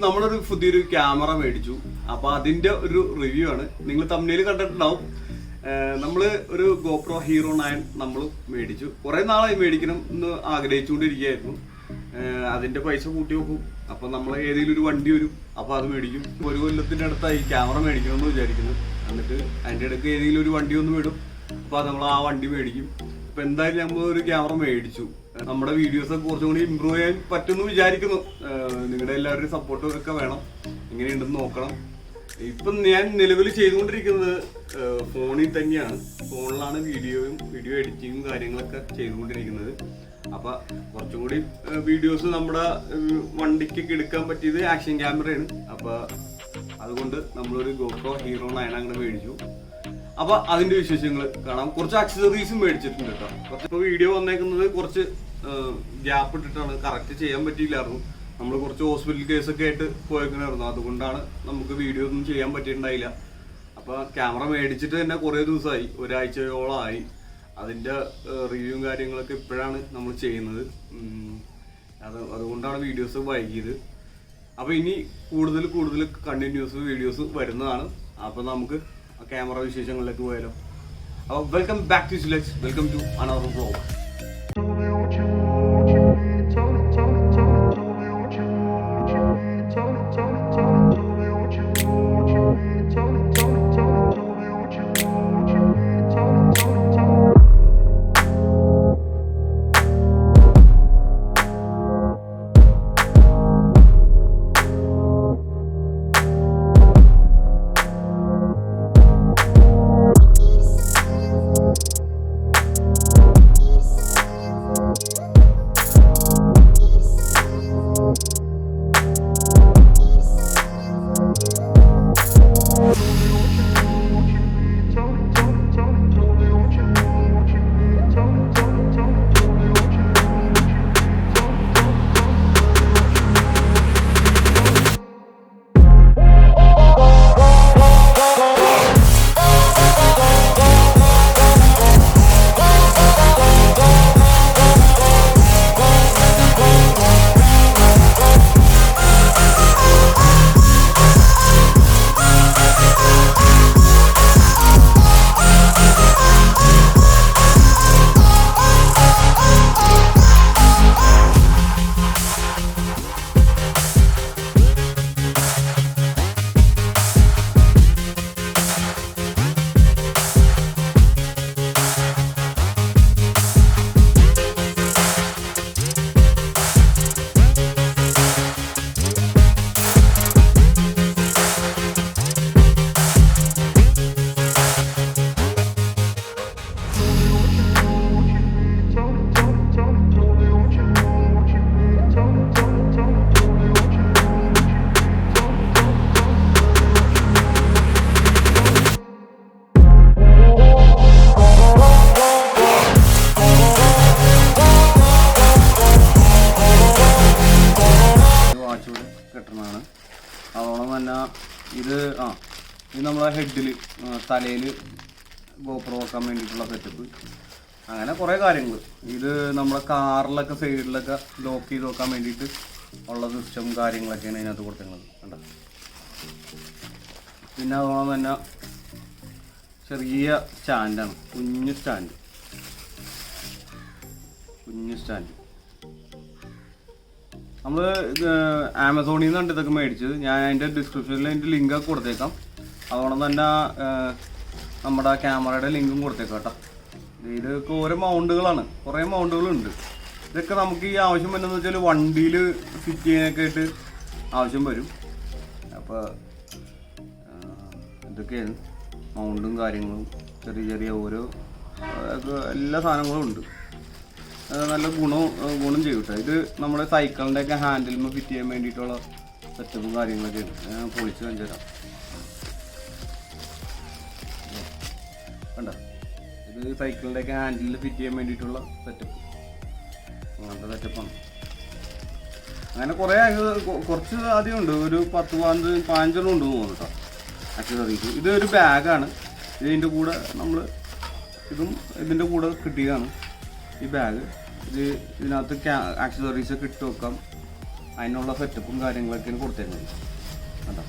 നമ്മളൊരു പുതിയൊരു ക്യാമറ മേടിച്ചു. അപ്പൊ അതിന്റെ ഒരു റിവ്യൂ ആണ്. നിങ്ങൾ തമ്മിൽ കണ്ടിട്ടുണ്ടാവും. നമ്മള് ഒരു GoPro Hero 9 നമ്മൾ മേടിച്ചു. കുറെ നാളായി മേടിക്കണം എന്ന് ആഗ്രഹിച്ചുകൊണ്ടിരിക്കുകയായിരുന്നു. അതിന്റെ പൈസ കൂട്ടി വെക്കും. അപ്പൊ നമ്മൾ ഏതെങ്കിലും ഒരു വണ്ടി വരും, അപ്പൊ അത് മേടിക്കും. ഒരു കൊല്ലത്തിന്റെ അടുത്തായി ക്യാമറ മേടിക്കണം എന്ന് വിചാരിക്കുന്നു. എന്നിട്ട് അതിന്റെ ഇടയ്ക്ക് ഏതെങ്കിലും ഒരു വണ്ടി ഒന്ന് വിടും, അപ്പൊ നമ്മൾ ആ വണ്ടി മേടിക്കും. അപ്പൊ എന്തായാലും നമ്മൾ ഒരു ക്യാമറ മേടിച്ചു. നമ്മുടെ വീഡിയോസ് ഒക്കെ കുറച്ചും കൂടി ഇമ്പ്രൂവ് ചെയ്യാൻ പറ്റുമെന്ന് വിചാരിക്കുന്നു. നിങ്ങളുടെ എല്ലാവരുടെയും സപ്പോർട്ടും ഒക്കെ വേണം. എങ്ങനെയുണ്ടെന്ന് നോക്കണം. ഇപ്പം ഞാൻ നിലവിൽ ചെയ്തുകൊണ്ടിരിക്കുന്നത് ഫോണിൽ തന്നെയാണ്. ഫോണിലാണ് വീഡിയോ എഡിറ്റിങ്ങും കാര്യങ്ങളൊക്കെ ചെയ്തുകൊണ്ടിരിക്കുന്നത്. അപ്പൊ കുറച്ചും കൂടി വീഡിയോസ് നമ്മുടെ വണ്ടിക്കൊക്കെ എടുക്കാൻ പറ്റിയത് ആക്ഷൻ ക്യാമറയാണ്. അപ്പൊ അതുകൊണ്ട് നമ്മളൊരു GoPro Hero 9 അങ്ങനെ മേടിച്ചു. അപ്പൊ അതിന്റെ വിശേഷങ്ങൾ കാണാം. കുറച്ച് ആക്സസറീസും മേടിച്ചിട്ടുണ്ട് കേട്ടോ. ഇപ്പൊ വീഡിയോ വന്നേക്കുന്നത് കുറച്ച് ഗ്യാപ്പ് ഇട്ടിട്ടാണ്. കറക്റ്റ് ചെയ്യാൻ പറ്റിയില്ലായിരുന്നു. നമ്മൾ കുറച്ച് ഹോസ്പിറ്റൽ കേസൊക്കെ ആയിട്ട് പോയേക്കണായിരുന്നു. അതുകൊണ്ടാണ് നമുക്ക് വീഡിയോ ഒന്നും ചെയ്യാൻ പറ്റിയിട്ടുണ്ടായില്ല. അപ്പൊ ക്യാമറ മേടിച്ചിട്ട് തന്നെ കുറേ ദിവസമായി, ഒരാഴ്ചയോളമായി. അതിന്റെ റിവ്യൂവും കാര്യങ്ങളൊക്കെ ഇപ്പോഴാണ് നമ്മൾ ചെയ്യുന്നത്. അതുകൊണ്ടാണ് വീഡിയോസ് വൈകിയത്. അപ്പൊ ഇനി കൂടുതൽ കണ്ടിന്യൂസ് വീഡിയോസ് വരുന്നതാണ്. അപ്പൊ നമുക്ക് ക്യാമറ വിശേഷങ്ങളിലേക്ക് പോയാലോ. അപ്പൊ welcome back to Silux. Welcome to another vlog. അതോളം തന്നെ ഇത് നമ്മളെ ഹെഡിൽ തലയിൽ GoPro വെക്കാൻ വേണ്ടിയിട്ടുള്ള സെറ്റപ്പ്. അങ്ങനെ കുറേ കാര്യങ്ങൾ. ഇത് നമ്മുടെ കാറിലൊക്കെ സൈഡിലൊക്കെ ലോക്ക് ചെയ്ത് വെക്കാൻ വേണ്ടിയിട്ട് ഉള്ള സിസ്റ്റം കാര്യങ്ങളൊക്കെയാണ് അതിനകത്ത് കൊടുത്തിരുന്നത്. കണ്ടോ. പിന്നെ അതോളം തന്നെ ചെറിയ സ്റ്റാൻഡാണ്, കുഞ്ഞു സ്റ്റാൻഡ്. നമ്മൾ ആമസോണിൽ നിന്നാണ് ഇതൊക്കെ മേടിച്ചത്. ഞാൻ അതിൻ്റെ ഡിസ്ക്രിപ്ഷനിൽ അതിൻ്റെ ലിങ്കൊക്കെ കൊടുത്തേക്കാം. അതോടൊപ്പം തന്നെ നമ്മുടെ ക്യാമറയുടെ ലിങ്കും കൊടുത്തേക്കാം കേട്ടോ. ഇതൊക്കെ ഓരോ മൗണ്ടുകളാണ്, കുറേ മൗണ്ടുകളുണ്ട്. ഇതൊക്കെ നമുക്ക് ഈ ആവശ്യം വരുന്നതെന്ന് വെച്ചാൽ വണ്ടിയിൽ ഫിറ്റ് ചെയ്യാനൊക്കെ ആയിട്ട് ആവശ്യം വരും. അപ്പോൾ ഇതൊക്കെയാണ് മൗണ്ടും കാര്യങ്ങളും. ചെറിയ ഓരോ എല്ലാ സാധനങ്ങളും ഉണ്ട്. നല്ല ഗുണം ചെയ്യും കേട്ടോ. ഇത് നമ്മുടെ സൈക്കിളിൻ്റെ ഒക്കെ ഹാൻഡിൽമ ഫിറ്റ് ചെയ്യാൻ വേണ്ടിയിട്ടുള്ള സെറ്റപ്പും കാര്യങ്ങളൊക്കെയാണ്. ഞാൻ പൊളിച്ച് കാണിച്ചു തരാം. കണ്ടോ, ഇത് സൈക്കിളിൻ്റെ ഒക്കെ ഹാൻഡിലിൽ ഫിറ്റ് ചെയ്യാൻ വേണ്ടിയിട്ടുള്ള സെറ്റപ്പ്. അങ്ങനത്തെ സെറ്റപ്പാണ്. അങ്ങനെ കുറച്ച് ആദ്യം ഉണ്ട്. ഒരു 10-15 ഉണ്ട് തോന്നുന്നു കേട്ടോ ആക്സസറീസ്. ഇതൊരു ബാഗാണ്. ഇതിൻ്റെ കൂടെ ഇതിൻ്റെ കൂടെ കിട്ടിയതാണ് ഈ ബാഗ്. ഇതിനകത്ത് ആക്സസറീസൊക്കെ ഇട്ട് വെക്കാം. അതിനുള്ള സെറ്റപ്പും കാര്യങ്ങളൊക്കെയാണ് കൊടുത്തേക്കുന്നത്. അതാ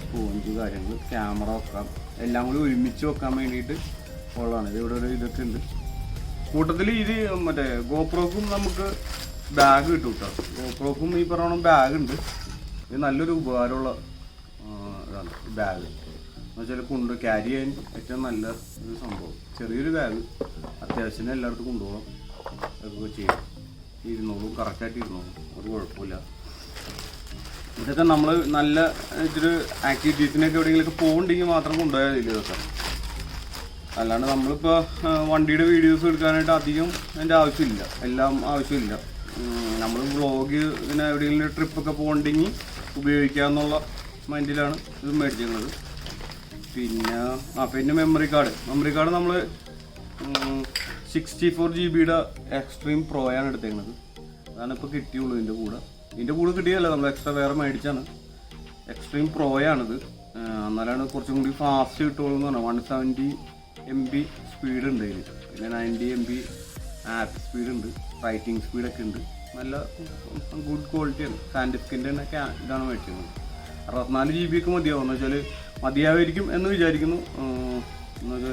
സ്പോഞ്ച് കാര്യങ്ങൾ, ക്യാമറ വെക്കാം, എല്ലാം കൂടി ഒരുമിച്ച് വെക്കാൻ വേണ്ടിയിട്ട് ഉള്ളതാണ്. ഇത് ഇവിടെ ഒരു ഇതൊക്കെ ഉണ്ട്. കൂട്ടത്തിൽ ഇത് മറ്റേ ഗോപ്രോക്കും നമുക്ക് ബാഗ് കിട്ടും കേട്ടോ. ഗോപ്രോക്കും ഈ പറഞ്ഞ ബാഗ് ഉണ്ട്. ഇത് നല്ലൊരു ഉപകാരമുള്ള ഇതാണ് ഈ ബാഗ് എന്ന് വെച്ചാൽ കൊണ്ട് ക്യാരി ചെയ്യാൻ ഏറ്റവും നല്ല ഒരു സംഭവം. ചെറിയൊരു ബാഗ് അത്യാവശ്യത്തിന് എല്ലായിടത്തും കൊണ്ടുപോകാം, അതൊക്കെ ചെയ്യാം. ഇരുന്നോളും, കറക്റ്റായിട്ട് ഇരുന്നോളും, ഒരു കുഴപ്പമില്ല. ഇതൊക്കെ നമ്മൾ നല്ല ഇതൊരു ആക്ടിവിറ്റീസിനൊക്കെ എവിടെയെങ്കിലൊക്കെ പോകുന്നുണ്ടെങ്കിൽ മാത്രം കൊണ്ടുപോയാൽ മതി ഇതൊക്കെ. അല്ലാണ്ട് നമ്മളിപ്പോൾ വണ്ടിയുടെ വീഡിയോസ് എടുക്കാനായിട്ട് അധികം അതിൻ്റെ ആവശ്യമില്ല, എല്ലാം ആവശ്യമില്ല. നമ്മൾ വ്ളോഗ് ഇങ്ങനെ എവിടെയെങ്കിലും ട്രിപ്പൊക്കെ പോകുന്നുണ്ടെങ്കിൽ ഉപയോഗിക്കാമെന്നുള്ള മൈൻഡിലാണ് ഇത് മേടിച്ചിരുന്നത്. പിന്നെ മെമ്മറി കാർഡ് നമ്മൾ 64 GB എക്സ്ട്രീം പ്രോയാണ് എടുത്തേക്കുന്നത്. അതാണ് ഇപ്പോൾ കിട്ടിയുള്ളൂ. ഇതിൻ്റെ കൂടെ കിട്ടിയതല്ല, നമ്മൾ എക്സ്ട്രാ വേറെ മേടിച്ചാണ്. എക്സ്ട്രീം പ്രോയാണിത്. എന്നാലാണ് കുറച്ചും കൂടി ഫാസ്റ്റ് കിട്ടുള്ളൂ എന്ന് പറഞ്ഞാൽ. 170 MB സ്പീഡ് ഉണ്ട് ഇതിന്. പിന്നെ 90 MB ആപ്പ് സ്പീഡ് ഉണ്ട്, റൈറ്റിംഗ് സ്പീഡൊക്കെ ഉണ്ട്. നല്ല ഗുഡ് ക്വാളിറ്റിയാണ്. സാൻഡിസ്കിൻ്റെ തന്നെ ഇതാണ് മേടിച്ചിരുന്നത്. 64 GB ഒക്കെ മതിയാവും. എന്ന് വെച്ചാൽ മതിയാവായിരിക്കും എന്ന് വിചാരിക്കുന്നു. എന്ന് വെച്ചാൽ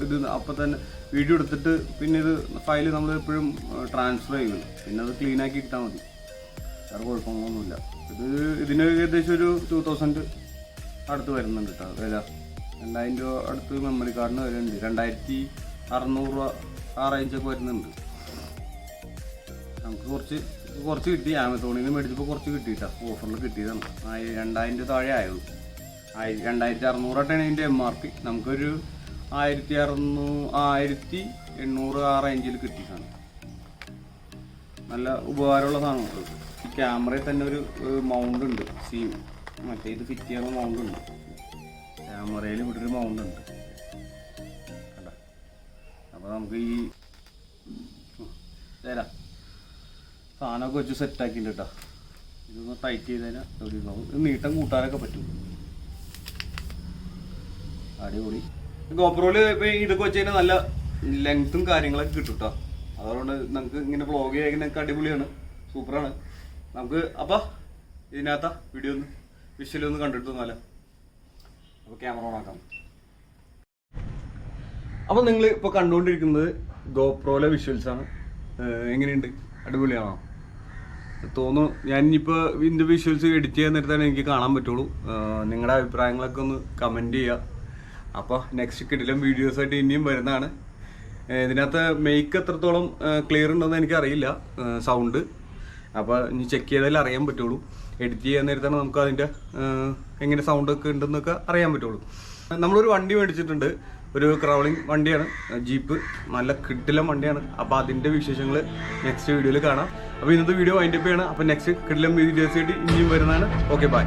ഇത് അപ്പം തന്നെ വീഡിയോ എടുത്തിട്ട് പിന്നെ ഇത് ഫയൽ നമ്മൾ എപ്പോഴും ട്രാൻസ്ഫർ ചെയ്യുമല്ലോ, പിന്നെ അത് ക്ലീനാക്കി ഇട്ടാൽ മതി, വേറെ കുഴപ്പങ്ങളൊന്നുമില്ല. ഇതിന് ഏകദേശം ഒരു 2000 അടുത്ത് വരുന്നുണ്ട് കേട്ടോ വില. 2000 രൂപ അടുത്ത് മെമ്മറി കാർഡിന് വരുന്നുണ്ട്. 2600 രൂപ ആ റേഞ്ചൊക്കെ വരുന്നുണ്ട്. നമുക്ക് കുറച്ച് കിട്ടി. ആമസോണിൽ നിന്ന് മേടിച്ചപ്പോൾ കുറച്ച് കിട്ടിയിട്ടാ, ഓഫറിൽ കിട്ടിയതാണ്. 2000 താഴെ ആയുള്ളൂ. 2600 ഇതിൻ്റെ MRP. നമുക്കൊരു 1600 ആ റേഞ്ചിൽ കിട്ടിയതാണ്. നല്ല ഉപകാരമുള്ള സാധനങ്ങൾ. ഈ ക്യാമറയിൽ തന്നെ ഒരു മൗണ്ട് ഉണ്ട്, മറ്റേ ഇത് ഫിറ്റ് ചെയ്യാനുള്ള മൗണ്ട് ഉണ്ട്. ക്യാമറയിൽ ഇവിടെ ഒരു മൗണ്ട് ഉണ്ട് കണ്ട. അപ്പോൾ നമുക്ക് ഈ സാധനമൊക്കെ വെച്ച് സെറ്റാക്കിയിട്ടുണ്ട് കേട്ടോ. ഇതൊന്ന് ടൈറ്റ് ചെയ്ത് കഴിഞ്ഞാൽ ഇത് നീട്ടം കൂട്ടാനൊക്കെ പറ്റും. അടിപൊളി. ഗോപ്രോയില് ഇപ്പോൾ ഇതൊക്കെ വെച്ച് കഴിഞ്ഞാൽ നല്ല ലെങ്ത്തും കാര്യങ്ങളൊക്കെ കിട്ടും കേട്ടോ. അതുകൊണ്ട് നമുക്ക് ഇങ്ങനെ വ്ളോഗ് ചെയ്യാനൊക്കെ അടിപൊളിയാണ്, സൂപ്പറാണ്. നമുക്ക് അപ്പോൾ ഇതിനകത്ത വീഡിയോ ഒന്ന് വിഷ്വലൊന്ന് കണ്ടിട്ട് തോന്നാലോ. അപ്പോൾ ക്യാമറ ഓൺ ആക്കാം. അപ്പോൾ നിങ്ങൾ ഇപ്പോൾ കണ്ടുകൊണ്ടിരിക്കുന്നത് ഗോപ്രോയിലെ വിഷ്വൽസാണ്. എങ്ങനെയുണ്ട്? അടിപൊളിയാണോ? തോന്നുന്നു. ഞാനിപ്പോൾ ഇതിൻ്റെ വിഷ്വൽസ് എഡിറ്റ് ചെയ്യാൻ നേരത്താണ് എനിക്ക് കാണാൻ പറ്റുള്ളൂ. നിങ്ങളുടെ അഭിപ്രായങ്ങളൊക്കെ ഒന്ന് കമൻറ്റ് ചെയ്യുക. അപ്പോൾ നെക്സ്റ്റ് കിടിലം വീഡിയോസായിട്ട് ഇനിയും വരുന്നതാണ്. ഇതിനകത്ത് മെയ്ക്ക് എത്രത്തോളം ക്ലിയർ ഉണ്ടെന്ന് എനിക്കറിയില്ല, സൗണ്ട്. അപ്പോൾ ഇനി ചെക്ക് ചെയ്താലേ അറിയാൻ പറ്റുള്ളൂ. എഡിറ്റ് ചെയ്യാൻ നേരത്താണ് നമുക്ക് അതിൻ്റെ എങ്ങനെ സൗണ്ടൊക്കെ ഉണ്ടെന്നൊക്കെ അറിയാൻ പറ്റുള്ളൂ. നമ്മളൊരു വണ്ടി മേടിച്ചിട്ടുണ്ട്, ഒരു ക്രൗളിംഗ് വണ്ടിയാണ്, ജീപ്പ്. നല്ല കിടിലം വണ്ടിയാണ്. അപ്പോൾ അതിൻ്റെ വിശേഷങ്ങൾ നെക്സ്റ്റ് വീഡിയോയിൽ കാണാം. അപ്പോൾ ഇന്നത്തെ വീഡിയോ വൈൻഡപ്പ് ചെയ്യണം. അപ്പോൾ നെക്സ്റ്റ് കിടിലം വീഡിയോസായിട്ട് ഇനിയും വരുന്നതാണ്. Okay, by.